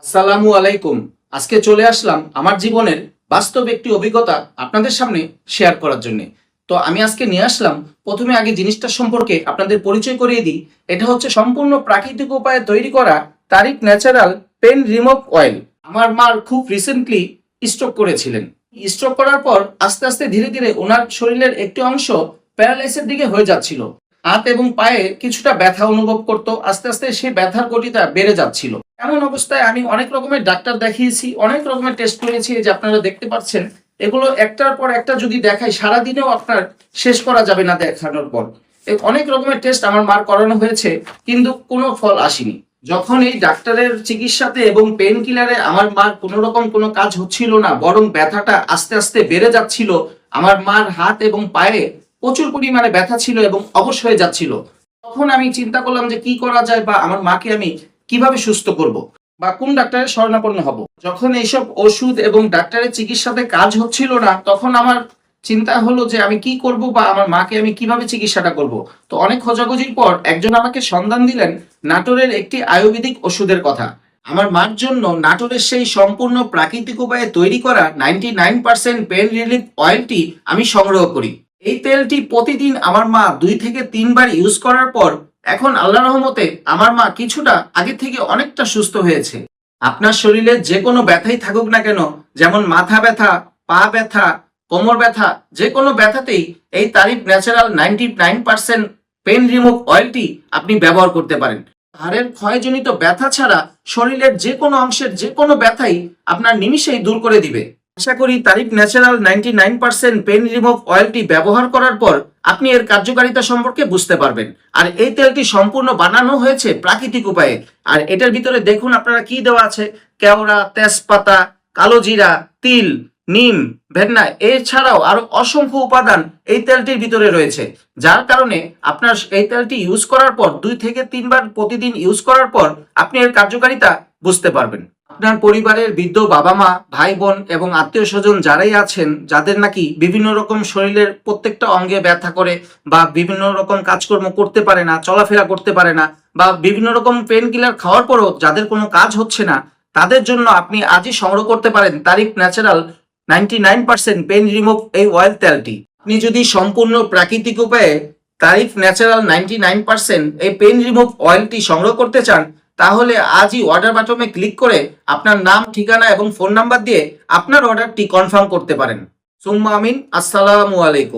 আসসালামু আলাইকুম। আজকে চলে আসলাম আমার জীবনের বাস্তব একটি অভিজ্ঞতা আপনাদের সামনে শেয়ার করার জন্য। তো আমি আজকে নিয়ে আসলাম, প্রথমে আগে জিনিসটা সম্পর্কে আপনাদের পরিচয় করিয়ে দিই। এটা হচ্ছে সম্পূর্ণ প্রাকৃতিক উপায়ে তৈরি করা তারিক ন্যাচারাল পেন রিমুভ অয়েল। আমার মার খুব রিসেন্টলি স্ট্রোক করেছিলেন। স্ট্রোক করার পর আস্তে আস্তে ধীরে ধীরে ওনার শরীরের একটি অংশ প্যারালাইসের দিকে হয়ে যাচ্ছিল। হাত এবং পায়ে কিছুটা ব্যথা অনুভব করত, আস্তে আস্তে সেই ব্যথার গতিটা বেড়ে যাচ্ছিল। এমন অবস্থায় আমি অনেক রকমের ডাক্তার দেখিয়েছি, অনেক রকমের টেস্ট করেছি, যে আপনারা দেখতে পাচ্ছেন এগুলো একটার পর একটা যদি দেখাই সারাদিনেও আপনার শেষ করা যাবে না দেখানোর পর। অনেক রকমের টেস্ট আমার মার করানো হয়েছে, কিন্তু কোনো ফল আসেনি। যখন এই ডাক্তারের চিকিৎসাতে এবং পেন কিলারে আমার মার কোনো রকম কোনো কাজ হচ্ছিল না, বরং ব্যথাটা আস্তে আস্তে বেড়ে যাচ্ছিল। আমার মার হাত এবং পায়ে প্রচুর পরিমাণে ব্যথা ছিল এবং অবশ হয়ে যাচ্ছিল। তখন আমি চিন্তা করলাম যে কি করা যায়, বা আমার মাকে আমি কিভাবে সুস্থ করব, বা কোন ডাক্তারের শরণাপন্ন হব। যখন এইসব ওষুধ এবং ডাক্তারের চিকিৎসাতে কাজ হচ্ছিল না, তখন আমার চিন্তা হলো যে আমি কি করব, বা আমার মাকে আমি কিভাবে চিকিৎসাটা করব। তো অনেক খোঁজাখুঁজির পর একজন আমাকে সন্ধান দিলেন নাটোরের একটি আয়ুর্বেদিক ওষুধের কথা। আমার মার জন্য নাটোরের সেই সম্পূর্ণ প্রাকৃতিক উপায়ে তৈরি করা 99% পেন রিলিফ অয়েলটি আমি সংগ্রহ করি। এই তেলটি প্রতিদিন আমার মা 2 থেকে 3 বার ইউজ করার পর এখন আল্লাহর রহমতে আমার মা কিছুটা আগে থেকে অনেকটা সুস্থ হয়েছে। আপনার শরীরে যে কোনো ব্যথাই থাকুক না কেন, যেমন মাথা ব্যথা, পা ব্যথা, কোমর ব্যথা, যে কোনো ব্যথাতেই এই তারিফ ন্যাচারাল 99% পেন রিমুভ অয়েলটি আপনি ব্যবহার করতে পারেন। হাড়ের ক্ষয়জনিত ব্যথা ছাড়া শরীরের যে কোনো অংশের যে কোনো ব্যথাই আপনার নিমিষেই দূর করে দিবে। আশা করি তারিফ ন্যাচারাল 99% পেন রিমুভ অয়েলটি ব্যবহার করার পর আপনি এর কার্যকারিতা সম্পর্কে বুঝতে পারবেন। আর এই তেলটি সম্পূর্ণ বানানো হয়েছে প্রাকৃতিক উপায়ে। আর এটার ভিতরে দেখুন আপনারা কি দেওয়া আছে: কেওড়া, তেজপাতা, কালো জিরা, তিল, নিম, ভেন্না, এছাড়াও আরো অসংখ্য উপাদান এই তেলটির ভিতরে রয়েছে। যার কারণে আপনার এই তেলটি ইউজ করার পর 2 থেকে 3 বার প্রতিদিন ইউজ করার পর আপনি এর কার্যকারিতা বুঝতে পারবেন। আপনার পরিবারের বৃদ্ধ বাবা মা, ভাই বোন এবং আত্মীয় স্বজন যারাই আছেন, যাদের নাকি বিভিন্ন রকম শরীরের প্রত্যেকটা অঙ্গে ব্যথা করে, বা বিভিন্ন রকম কাজকর্ম করতে পারে না, চলাফেরা করতে পারে না, বা বিভিন্ন রকম পেন কিলার খাওয়ার পরও যাদের কোনো কাজ হচ্ছে না, তাদের জন্য আপনি আজই সংগ্রহ করতে পারেন তারিফ ন্যাচারাল 99% পেন রিমুভ এই অয়েল তেলটি। আপনি যদি সম্পূর্ণ প্রাকৃতিক উপায়ে তারিফ ন্যাচারাল 99% এই পেন রিমুভ অয়েলটি সংগ্রহ করতে চান, তাহলে আজই অর্ডার বাটনে ক্লিক করে আপনার নাম, ঠিকানা এবং ফোন নাম্বার দিয়ে আপনার অর্ডারটি কনফার্ম করতে পারেন। সুম্মা আমিন। আসসালামু আলাইকুম।